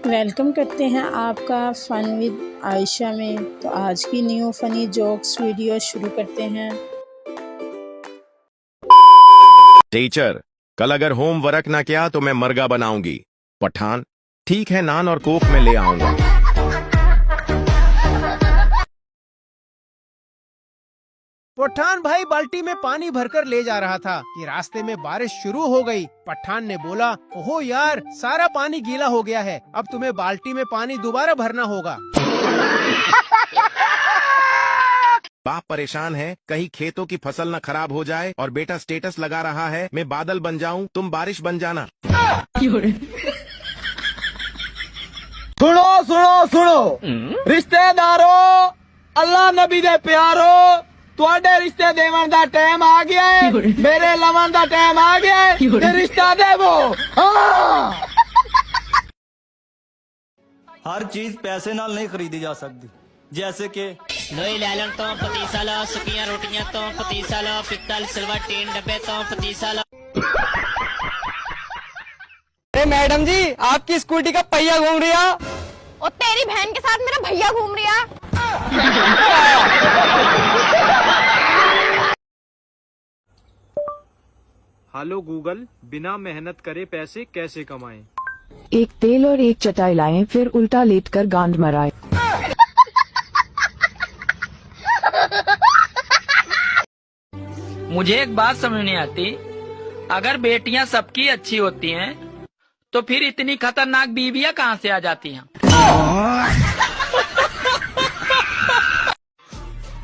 Welcome करते हैं आपका फ़न विद आयशा में। तो आज की न्यू फ़नी जोक्स वीडियो शुरू करते हैं। टीचर, कल अगर होमवर्क ना किया तो मैं मर्गा बनाऊंगी। पठान, ठीक है, नान और कोक में ले आऊंगा। पठान भाई बाल्टी में पानी भरकर ले जा रहा था कि रास्ते में बारिश शुरू हो गई। पठान ने बोला, ओहो यार, सारा पानी गीला हो गया है, अब तुम्हें बाल्टी में पानी दोबारा भरना होगा। बाप परेशान है, कहीं खेतों की फसल न खराब हो जाए, और बेटा स्टेटस लगा रहा है, मैं बादल बन जाऊं, तुम बारिश बन जाना। सुनो सुनो सुनो, रिश्तेदारों, अल्लाह नबी दे प्यारो, तुहाडे रिश्ते देवन दा टाइम आ गया है, मेरे लवन दा टाइम आ गया है, ते रिश्ता देवो। हाँ। हर चीज पैसे नाल नहीं खरीदी जा सकती, जैसे कि लोई लैलन तो पतीसा लो, सुखियां रोटियां तो पतीसा लो, पित्तल सिल्वर टीन डब्बे तो पतीसा लो। अरे मैडम जी, आपकी स्कूटी का पहिया घूम रहा। और तेरी बहन के साथ मेरा भैया घूम रहा। हेलो गूगल, बिना मेहनत करे पैसे कैसे कमाएं? एक तेल और एक चटाई लाएं, फिर उल्टा लेटकर गांड मराएं। मुझे एक बात समझ नहीं आती, अगर बेटियां सबकी अच्छी होती हैं, तो फिर इतनी खतरनाक बीवियां कहां से आ जाती हैं?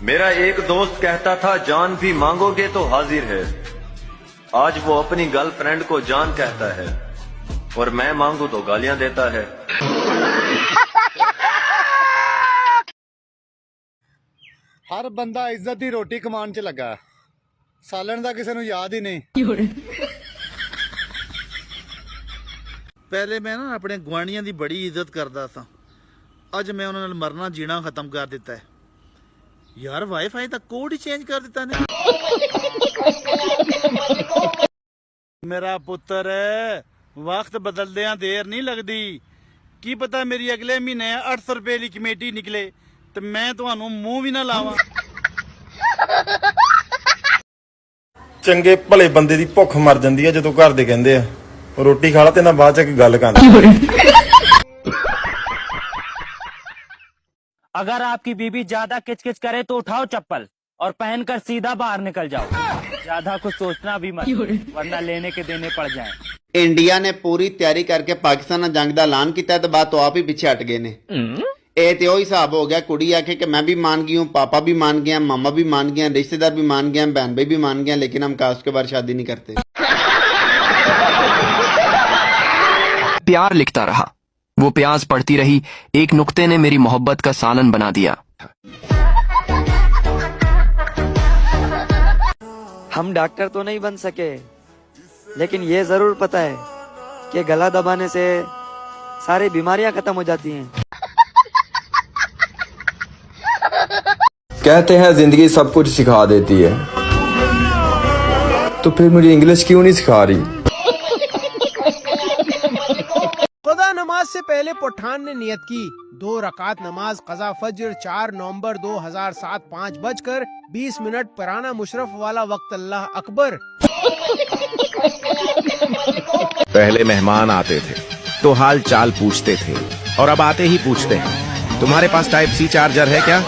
मेरा एक दोस्त कहता था, जान भी मांगोगे तो हाजिर है। आज वो अपनी गर्लफ्रेंड को जान कहता है, और मैं मांगू तो गालियां देता है। हर बंदा इज्जत दी रोटी कमान च लगा, सालन दा किसे नूं याद ही नहीं। पहले मैं ना अपने गुआढ़ियां दी बड़ी इज्जत करदा था, अज मैं उन्हां नाल मरना जीना खत्म कर दिता है। यार वाईफाई दा कोड ही चेंज कर दिता ने। मेरा पुत्र, वक्त बदलदियां देर नहीं लगदी। की पता मेरी अगले महीने 800 रुपए दी कमेटी निकले ते मैं तुहानू मुंह भी ना लावां। चंगे भले बंदे दी भुख मर जांदी है जदों घर दे कहंदे आ रोटी खा ला ते ना बाद च एक गल कर। अगर आपकी बीबी ज्यादा किचकिच करे तो उठाओ चप्पल और पहनकर सीधा बाहर निकल जाओ। ज्यादा कुछ सोचना भी मत, वरना लेने के देने पड़ जाएं। इंडिया ने पूरी तैयारी करके पाकिस्तान नाल जंग दा ऐलान किया तो बात तो आप ही पीछे हट गए ने। ये तो हिसाब हो गया, कुड़ी आखे कि मैं भी मान गई हूँ, पापा भी मान गया, मामा भी मान गया, रिश्तेदार भी मान गया, बहन भाई भी मान गया, लेकिन हम कास्ट के बाद शादी नहीं करते। प्यार लिखता रहा, वो प्याज पढ़ती रही, एक नुक्ते ने मेरी मोहब्बत का सालन बना दिया। हम डॉक्टर तो नहीं बन सके, लेकिन ये जरूर पता है कि गला दबाने से सारी बीमारियां खत्म हो जाती हैं। कहते हैं जिंदगी सब कुछ सिखा देती है, तो फिर मुझे इंग्लिश क्यों नहीं सिखा रही? कज़ा नमाज से पहले पठान ने नियत की, 2 रकात नमाज कज़ा फज्र 4 नवंबर 2007 5:20 पराना मुशरफ वाला वक्त, अल्लाह अकबर। पहले मेहमान आते थे तो हाल चाल पूछते थे, और अब आते ही पूछते हैं, तुम्हारे पास टाइप सी चार्जर है क्या?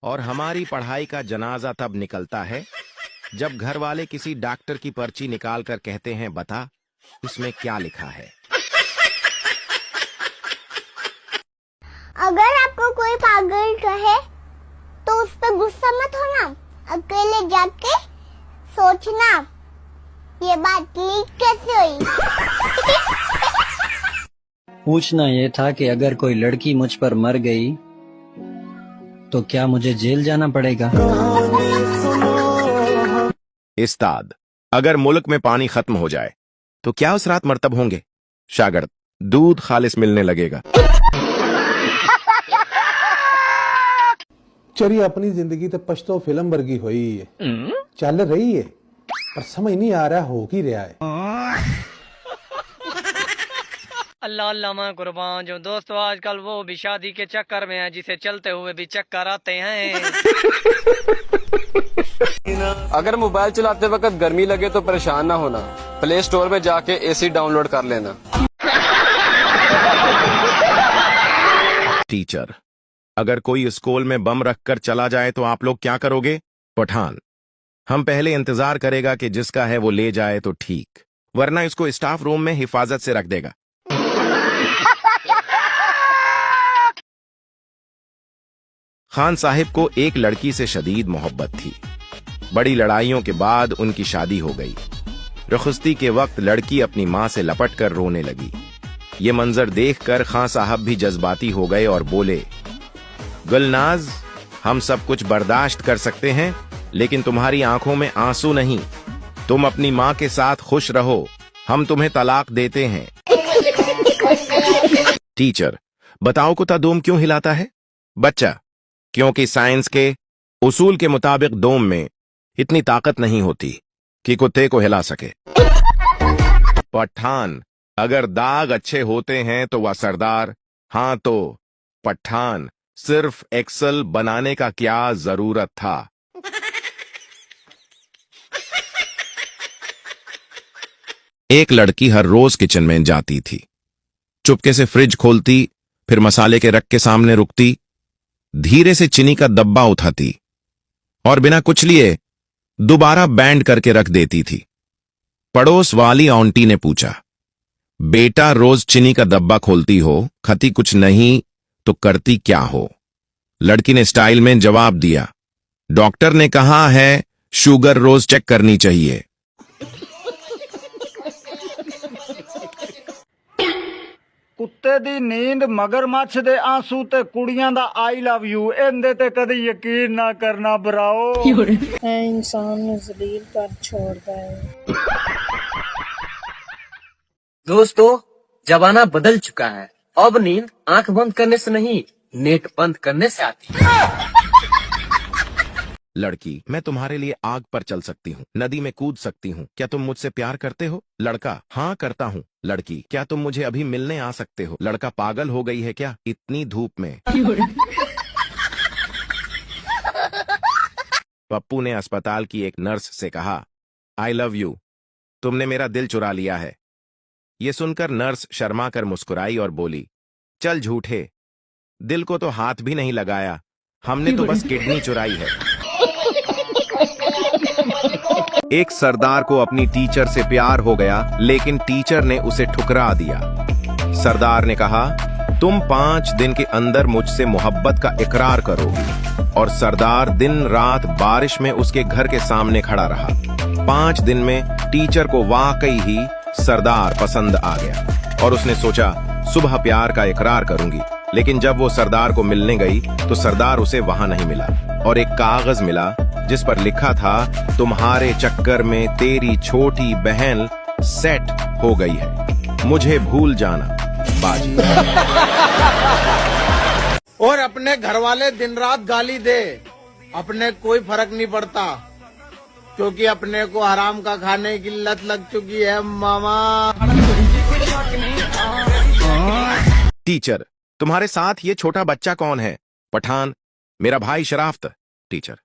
और हमारी पढ़ाई का जनाजा तब निकलता है जब घर वाले किसी डॉक्टर की पर्ची निकाल कर कहते हैं, बता इसमें क्या लिखा है। अगर आपको कोई पागल कहे तो उस पर गुस्सा मत होना, अकेले जाके सोचना ये बात लीक कैसे हुई। पूछना ये था कि अगर कोई लड़की मुझ पर मर गई तो क्या मुझे जेल जाना पड़ेगा? उस्ताद, अगर मुल्क में पानी खत्म हो जाए तो क्या उस रात मरतब होंगे? शागिर्द, दूध खालिस मिलने लगेगा। चरी अपनी जिंदगी तो पछतो फिल्म वर्गी हुई है, चल रही है। पर समझ नहीं आ रहा हो की रहा है। अल्लाह अल्लाह मैं कुर्बान जो दोस्तों आजकल वो भी शादी के चक्कर में है जिसे चलते हुए भी चक्कर आते हैं। अगर मोबाइल चलाते वक्त गर्मी लगे तो परेशान ना होना, प्ले स्टोर पे जाके एसी डाउनलोड कर लेना। टीचर, अगर कोई स्कूल में बम रखकर चला जाए तो आप लोग क्या करोगे? पठान, हम पहले इंतजार करेगा कि जिसका है वो ले जाए तो ठीक, वरना इसको स्टाफ रूम में हिफाजत से रख देगा। खान साहिब को एक लड़की से शदीद मोहब्बत थी। बड़ी लड़ाइयों के बाद उनकी शादी हो गई। रुखसती के वक्त लड़की अपनी मां से लपट कर रोने लगी। ये मंजर देखकर खान साहब भी जज्बाती हो गए और बोले, गुलनाज, हम सब कुछ बर्दाश्त कर सकते हैं, लेकिन तुम्हारी आंखों में आंसू नहीं। तुम अपनी मां के साथ खुश रहो, हम तुम्हें तलाक देते हैं। टीचर, बताओ कुत्ता दोम क्यों हिलाता है? बच्चा, क्योंकि साइंस के उसूल के मुताबिक दोम में इतनी ताकत नहीं होती कि कुत्ते को हिला सके। पठान, अगर दाग अच्छे होते हैं तो वह सरदार, हाँ तो पठान, सिर्फ एक्सल बनाने का क्या जरूरत था? एक लड़की हर रोज किचन में जाती थी। चुपके से फ्रिज खोलती, फिर मसाले के रख के सामने रुकती, धीरे से चीनी का डब्बा उठाती और बिना कुछ लिए दोबारा बैंड करके रख देती थी। पड़ोस वाली आंटी ने पूछा, बेटा रोज चीनी का डब्बा खोलती हो, खाती कुछ नहीं तो करती क्या हो? लड़की ने स्टाइल में जवाब दिया, डॉक्टर ने कहा है शुगर रोज चेक करनी चाहिए। कुत्ते दी नींद, मगरमच्छ दे आंसू ते कुड़ियां दा आई लव यू, इहदे ते कदी यकीन ना करना भराओ। इंसान ने जलील कर छोड़ता है। दोस्तों, जमाना बदल चुका है। अब नींद आंख बंद करने से नहीं, नेट बंद करने से आती है। लड़की, मैं तुम्हारे लिए आग पर चल सकती हूँ, नदी में कूद सकती हूँ, क्या तुम मुझसे प्यार करते हो? लड़का, हाँ करता हूँ। लड़की, क्या तुम मुझे अभी मिलने आ सकते हो? लड़का, पागल हो गई है क्या इतनी धूप में? पप्पू ने अस्पताल की एक नर्स से कहा, आई लव यू, तुमने मेरा दिल चुरा लिया है। ये सुनकर नर्स शर्मा कर मुस्कुराई और बोली, चल झूठे, दिल को तो हाथ भी नहीं लगाया, हमने तो बस किडनी चुराई है। एक सरदार को अपनी टीचर से प्यार हो गया, लेकिन टीचर ने उसे ठुकरा दिया। सरदार ने कहा, तुम 5 दिन के अंदर मुझसे मोहब्बत का इकरार करोगी। और सरदार दिन रात बारिश में उसके घर के सामने खड़ा रहा। 5 दिन में टीचर को वाकई ही सरदार पसंद आ गया और उसने सोचा सुबह प्यार का इकरार करूंगी। लेकिन जब वो सरदार को मिलने गई तो सरदार उसे वहां नहीं मिला और एक कागज मिला जिस पर लिखा था, तुम्हारे चक्कर में तेरी छोटी बहन सेट हो गई है, मुझे भूल जाना बाजी। और अपने घर वाले दिन रात गाली दे, अपने कोई फर्क नहीं पड़ता, क्योंकि अपने को हराम का खाने की लत लग चुकी है मामा। टीचर, तुम्हारे साथ ये छोटा बच्चा कौन है? पठान, मेरा भाई शराफ्त। टीचर,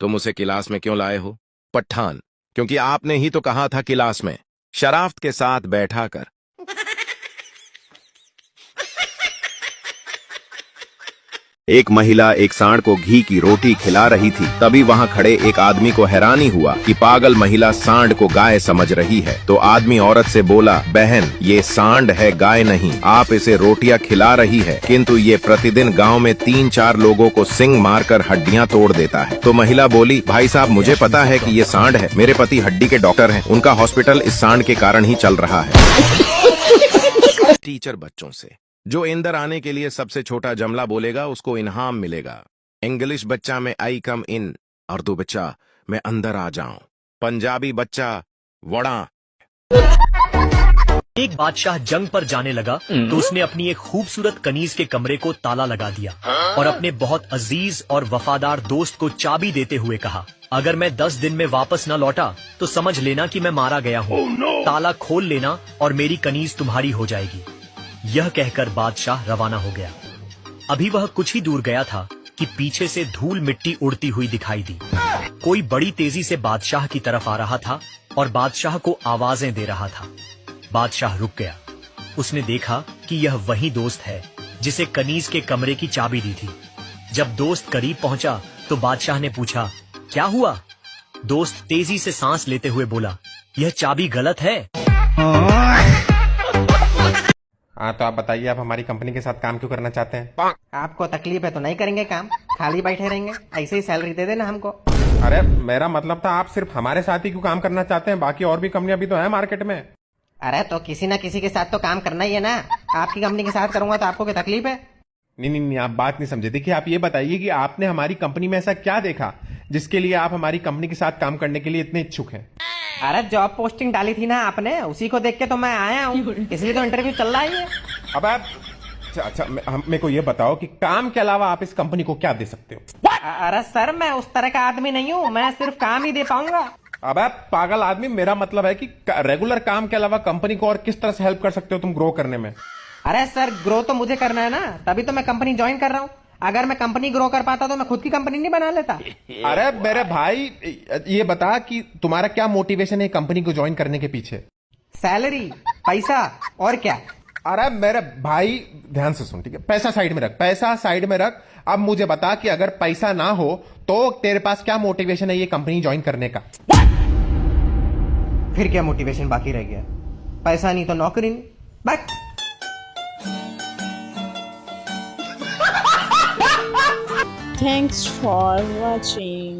तुम उसे क्लास में क्यों लाए हो? पठान, क्योंकि आपने ही तो कहा था क्लास में शराफ्त के साथ बैठा कर। एक महिला एक सांड को घी की रोटी खिला रही थी। तभी वहां खड़े एक आदमी को हैरानी हुआ कि पागल महिला सांड को गाय समझ रही है। तो आदमी औरत से बोला, बहन, ये सांड है, गाय नहीं। आप इसे रोटियां खिला रही है, किंतु ये प्रतिदिन गांव में 3-4 लोगों को सिंग मारकर हड्डियां तोड़ देता है। तो महिला बोली, भाई साहब, मुझे पता है कि ये सांड है, मेरे पति हड्डी के डॉक्टर हैं, उनका हॉस्पिटल इस सांड के कारण ही चल रहा है। टीचर बच्चों से, जो इंदर आने के लिए सबसे छोटा जमला बोलेगा उसको इनाम मिलेगा। इंग्लिश बच्चा में आई कम इन, उर्दू बच्चा मैं अंदर आ जाऊं, पंजाबी बच्चा वड़ा। एक बादशाह जंग पर जाने लगा तो उसने अपनी एक खूबसूरत कनीज के कमरे को ताला लगा दिया और अपने बहुत अजीज और वफादार दोस्त को चाबी देते हुए कहा, अगर मैं 10 दिन में वापस न लौटा तो समझ लेना कि मैं मारा गया हूँ। ताला खोल लेना और मेरी कनीज तुम्हारी हो जाएगी। यह कहकर बादशाह रवाना हो गया। अभी वह कुछ ही दूर गया था कि पीछे से धूल मिट्टी उड़ती हुई दिखाई दी। कोई बड़ी तेजी से बादशाह की तरफ आ रहा था और बादशाह को आवाजें दे रहा था। बादशाह रुक गया। उसने देखा कि यह वही दोस्त है जिसे कनीज के कमरे की चाबी दी थी। जब दोस्त करीब पहुंचा तो बादशाह ने पूछा, क्या हुआ? दोस्त तेजी से सांस लेते हुए बोला, यह चाबी गलत है। हाँ तो आप बताइए, आप हमारी कंपनी के साथ काम क्यों करना चाहते हैं? आपको तकलीफ है तो नहीं करेंगे काम, खाली बैठे रहेंगे, ऐसे ही सैलरी दे देना हमको। अरे मेरा मतलब था आप सिर्फ हमारे साथ ही क्यों काम करना चाहते हैं? बाकी और भी कंपनियां भी तो है मार्केट में। अरे तो किसी ना किसी के साथ तो काम करना ही है ना। आपकी कंपनी के साथ करूंगा तो आपको क्या तकलीफ है? नहीं, आप बात नहीं समझे। देखिए, आप ये बताइए कि आपने हमारी कंपनी में ऐसा क्या देखा जिसके लिए आप हमारी कंपनी के साथ काम करने के लिए इतने इच्छुक हैं? अरे जॉब पोस्टिंग डाली थी ना आपने, उसी को देख के तो मैं आया हूँ, इसलिए तो इंटरव्यू चल रहा है। अब आप अच्छा मेरे को ये बताओ कि काम के अलावा आप इस कंपनी को क्या दे सकते हो? अरे सर, मैं उस तरह का आदमी नहीं हूँ, मैं सिर्फ काम ही दे पाऊंगा। अब आप पागल आदमी, मेरा मतलब है कि रेगुलर काम के अलावा कंपनी को और किस तरह से हेल्प कर सकते हो तुम ग्रो करने में? अरे सर, ग्रो तो मुझे करना है ना, तभी तो मैं कंपनी ज्वाइन कर रहा हूँ। अगर मैं कंपनी ग्रो कर पाता तो मैं खुद की कंपनी नहीं बना लेता। अरे मेरे भाई, ये बता कि तुम्हारा क्या मोटिवेशन है कंपनी को ज्वाइन करने के पीछे? सैलरी, पैसा और क्या? अरे मेरे भाई ध्यान से सुन, ठीक है? पैसा साइड में रख, पैसा साइड में रख। अब मुझे बता कि अगर पैसा ना हो तो तेरे पास क्या मोटिवेशन है ये कंपनी ज्वाइन करने का? फिर क्या मोटिवेशन बाकी रह गया? पैसा नहीं तो नौकरी नहीं, बस। Thanks for watching.